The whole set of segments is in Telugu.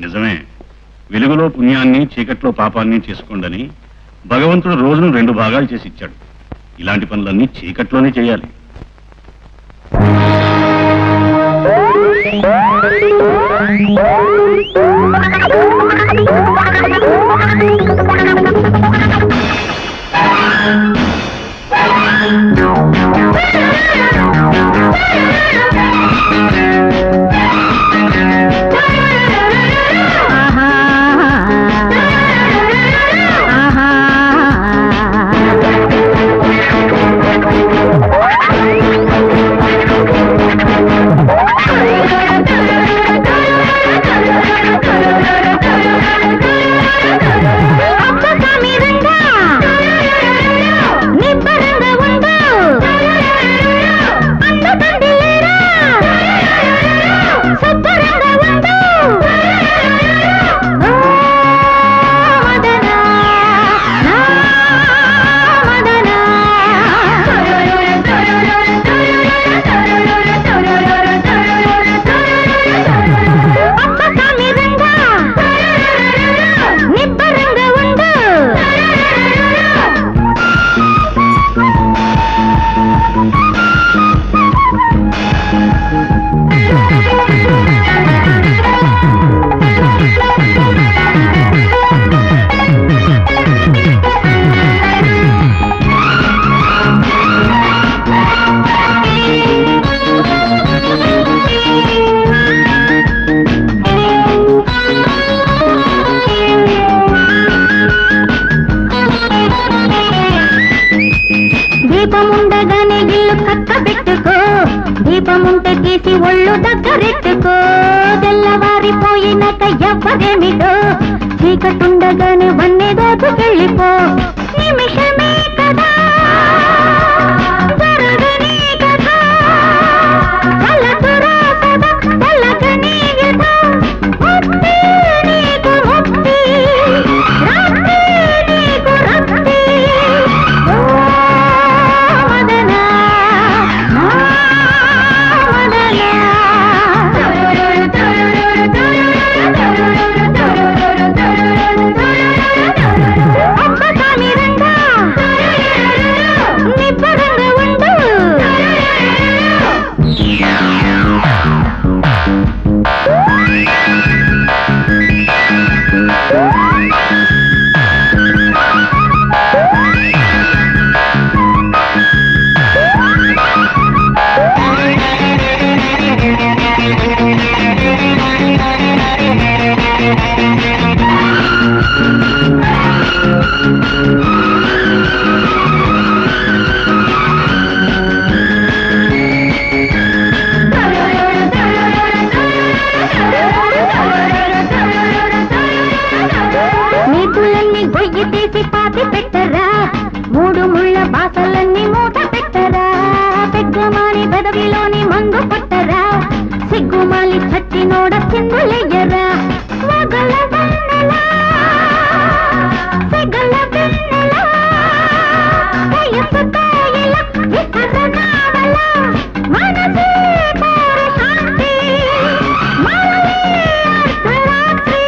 నిజమే. వెలుగులో పుణ్యాన్ని, చీకట్లో పాపాన్ని చేసుకోండని భగవంతుడు రోజును 2 భాగాలు చేసి ఇచ్చాడు. ఇలాంటి పనులన్నీ చీకట్లోనే చేయాలి. దీపముండగానే ఇల్లు కక్కబెట్టుకో, దీపముంటే తీసి ఒళ్ళు దగ్గరెట్టుకో, తెల్లవారిపోయినాక ఎవ్వరేమిటో, చీకటుండగానే వన్నె దోచుకెళ్ళిపో, నిమిషమే కదా జరగని కదా, కలతురా సదా తెల్లగని కదా, ముక్తి నీకు ముక్తి, రక్తి నీకు రక్తి, గొయ్యి తీసి పాతి పెట్టరా, 3 ముళ్ళ బాసలన్నీ మూట పెట్టరా, పెగ్గమాని పెదవిలోని మందు పట్టరా, సిగ్గుమాలి చచ్చినోడ చిందులెయ్యరా, వగల వెన్నెలా సెగల వెన్నెలా, వయసు కాయల విసర నావల, మనసే కోరు శాంతి మరలే అర్ధరాత్రి,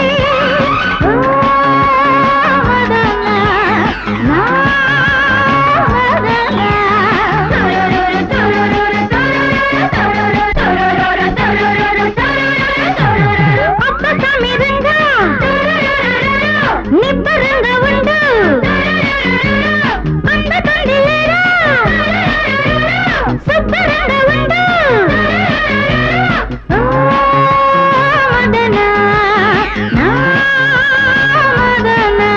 నిబ్బరంగా ఉండు, అందకండి లేరా, శుభ్రంగా ఉండు, మదనా మదనా.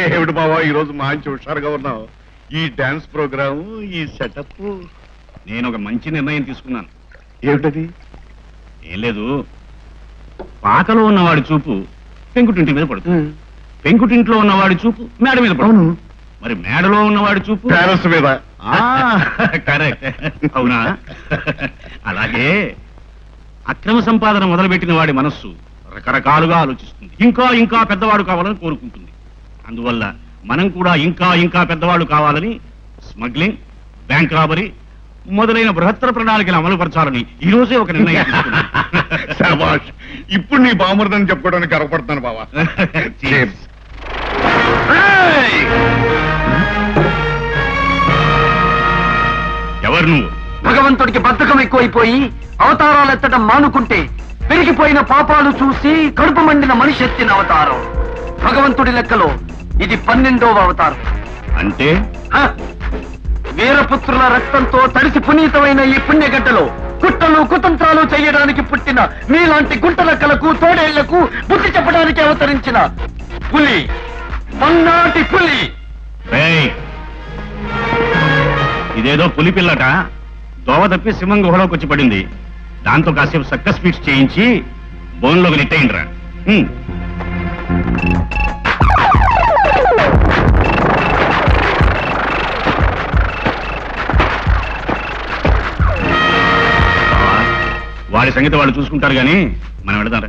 ఏమిటి బాబా ఈరోజు మంచి హుషారుగా ఉన్నావు? ఈ డాన్స్ ప్రోగ్రాము, ఈ సెటప్. నేను ఒక మంచి నిర్ణయం తీసుకున్నాను. ఏమిటది? ఏం లేదు, పాకలో ఉన్నవాడి చూపు పెంకుటింటి మీద పడుతుంది, పెంకుటింట్లో ఉన్నవాడి చూపు మేడ మీద పడుతుంది, మరి మేడలో ఉన్నవాడి చూపు ప్యాలెస్ మీద. కరెక్ట్. అవునా? అలాగే అక్రమ సంపాదన మొదలుపెట్టిన వాడి మనస్సు రకరకాలుగా ఆలోచిస్తుంది. ఇంకా ఇంకా పెద్దవాడు కావాలని కోరుకుంటుంది. అందువల్ల మనం కూడా ఇంకా ఇంకా పెద్దవాడు కావాలని స్మగ్లింగ్, బ్యాంక్ రాబరీ మొదలైన బృహత్తర ప్రణాళికలు అమలుపరచాలని ఈ రోజే ఒక నిర్ణయం తీసుకున్నాం. శభాష్. ఇప్పుడు నీ బామర్దని చెప్పుకోవడానికి గర్వపడుతున్నాను బావా. Cheers. ఎవరు నువ్వు? భగవంతుడికి బద్ధకం ఎక్కువైపోయి అవతారాలు ఎత్తడం మానుకుంటే పెరిగిపోయిన పాపాలు చూసి కడుపు మండిన మనిషి ఎత్తిన అవతారం. భగవంతుడి లెక్కలో ఇది 12వ అవతారం. అంటే హ! వీరపుత్రుల రక్తంతో తడిసి పునీతమైన ఈ పుణ్యగడ్డలో కుట్రలు కుతంత్రాలు చేయడానికి పుట్టిన మీలాంటి గుంటలక్కలకు తోడేళ్లకు బుద్ధి చెప్పడానికి అవతరించిన పులి, మన్నాటి పులి. రేయ్, ఇదేదో పులి పిల్లట దోవ తప్పి సింహం గుహలోకి వచ్చి పడింది. దాంతో కాసేపు సర్కస్ స్పీచ్ చేయించి బోన్లోకి నెట్టేయండిరా. వాడి సంగతి వాళ్ళు చూసుకుంటారు గాని మనం వెళదాం.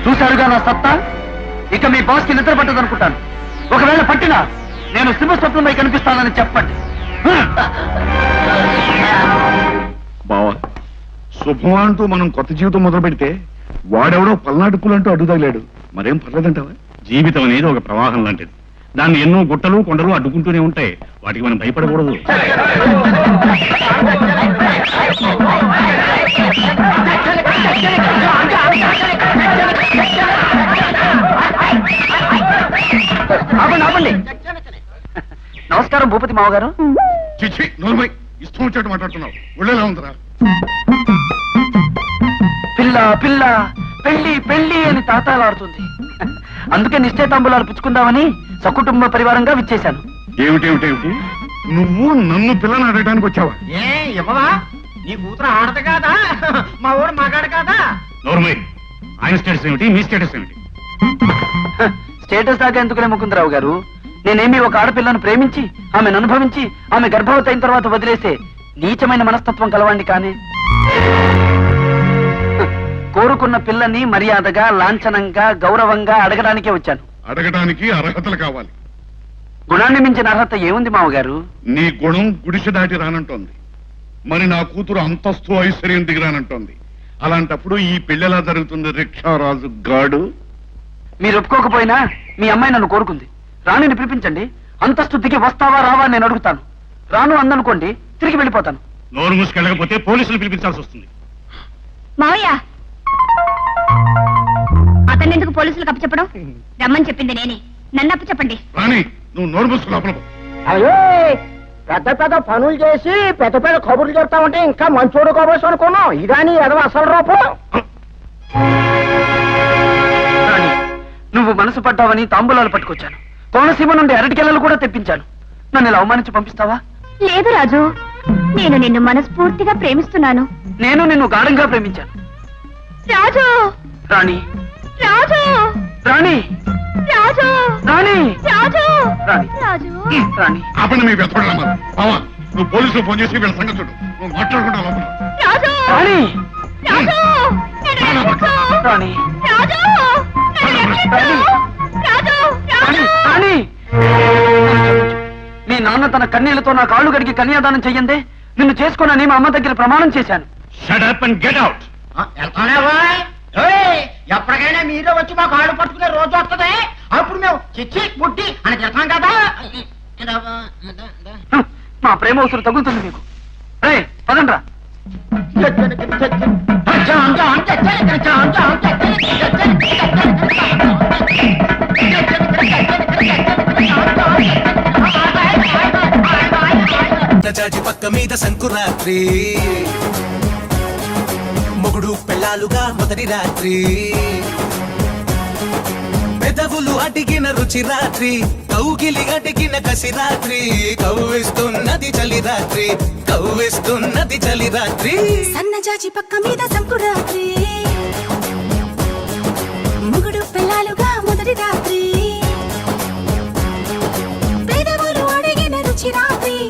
చూశారుగా నా సత్తా. ఇక మీ బాస్ కి నిద్ర పట్టదనుకుంటాను. ఒకవేళ పట్టినా నేను సింహస్వప్నమై కనిపిస్తానని చెప్పండి. బావా, శుభం అంటూ మనం కొత్త జీవితం మొదలు పెడితే వాడెవడో పల్నాడు పులంటూ అడ్డు తగిలాడు. మరేం పర్లేదంటావా? జీవితం అనేది ఒక ప్రవాహం లాంటిది. దాన్ని ఎన్నో గుట్టలు కొండలు అడ్డుకుంటూనే ఉంటాయి. వాటికి మనం భయపడకూడదు. ఆపండి ఆపండి. నమస్కారం భూపతి మావగారు. చిచ్చి నోర్మై, ఇష్టం వచ్చేట్టు మాట్లాడుతున్నావు. ఒళ్ళేలా ఉందిరా? పిల్ల పిల్ల పెళ్లి పెళ్లి అని తాతాలాడుతుంది. అందుకే నిశ్చయితాంబులాలు పుచ్చుకుందామని సకుటుంబ పరివారంగా విచ్చేశాను. ఏమిటేమిటేమిటి? నువ్వు నన్ను పిల్లని అడగడానికి వచ్చావా? ఏ ఇవ్వవా? నీ కూతురు ఆడదు కాదా? మా ఊరు మగాడు కాదా? నోర్మై, ఆయన స్టేటస్ ఏమిటి, మీ స్టేటస్ ఏమిటి? స్టేటస్ దాకా ఎందుకులే ముకుందరావు గారు. నేనేమి ఒక ఆడపిల్లను ప్రేమించి ఆమెను అనుభవించి ఆమె గర్భవతి అయిన తర్వాత వదిలేసే నీచమైన మనస్తత్వం కలవాణ్ణి కానీ. కోరుకున్న పిల్లని మర్యాదగా లాంఛనంగా గౌరవంగా అడగడానికే వచ్చాను. అడగడానికి అర్హతలు కావాలి. గుణాన్ని మించిన అర్హత ఏముంది మావగారు? నీ గుణం గుడిసె దాటి రానంటోంది. మరి నా కూతురు అంతస్తు ఐశ్వర్యం దిగిరానంటోంది. అలాంటప్పుడు ఈ పెళ్లి జరుగుతుంది రిక్షారాజు గాడు. మీరు ఒప్పుకోకపోయినా మీ అమ్మాయి నన్ను కోరుకుంది. రాణిని పిలిపించండి. అంతస్తు దిగి వస్తావా రావా నేను అడుగుతాను. రాను అందనుకోండి, తిరిగి వెళ్ళిపోతాను. నోరు మూసుకెళ్ళకపోతే పోలీసులు పిలిపించాల్సి వస్తుంది. మావయ్య నన్నెందుకు పోలీసులకు అప్పచెప్పడం? రమ్మని చెప్పింది నేనే, నన్ను అప్పచెప్పండి. రాణి నువ్వు నోరు మూసుకు లోపల పో. అయ్యో పెద్ద పెద్ద పనులు చేసి పెద్ద పెద్ద కబుర్లు చెప్తామంటే ఇంకా మంచోడు కబుర్స్ అనుకున్నాం. ఇదాని ఎదవ అసలు రూపం. రాణి, నువ్వు మనసు పడ్డావని తాంబూలాలు పట్టుకొచ్చాను. కోనసీమ నుండి అరటికెల్లలు కూడా తెప్పించాను. నన్ను ఇలా అవమానించి పంపిస్తావా? లేదు రాజు, నేను నిన్ను మనస్ఫూర్తిగా ప్రేమిస్తున్నాను. నేను నిన్ను గాఢంగా ప్రేమించాను. రాజు, రాణి, రాజు, రాణి, రాజు, రాణి, రాజు, రాణి, రాజు. రాణి. ఆపండి మీ వెతకడం. బావా నువ్వు పోలీసులు ఫోన్ చేసి వీళ్ళ సంగతి చూడు. నువ్వు మాట్లాడుకుంటా లోపల. రాజు, రాణి, రాజు, నన్ను రక్షించు. రాణి, రాజు, నన్ను రక్షించు. రాజు, రాణి, రాజు. రాణి. మీ నాన్న తన కన్నీళ్లతో నా కాళ్ళు గడికి కన్యాదానం చెయ్యందే నిన్ను చేసుకోనని మా అమ్మ దగ్గర ప్రమాణం చేశాను. Shut up and get out. ఎప్పటికైనా మీరే వచ్చి మా కాళ్ళు పట్టుకునే రోజు వస్తుంది. అప్పుడు మేము చిచ్చి బుడ్డి అని చెప్తాం కదా. మా ప్రేమ అవసరం తగులుతుంది మీకు. రే పదండ్రా. చాచి పక్క మీద సంకురాత్రి మొగుడు పెళ్ళాలుగా మొదటి రాత్రి పెదవులు అడిగిన రుచి రాత్రి కౌగిలి అడిగిన కసి రాత్రి కవ్విస్తున్నది చలి రాత్రి కవ్విస్తున్నది చలి రాత్రి సన్నజాజి పక్క మీద సంకురాత్రి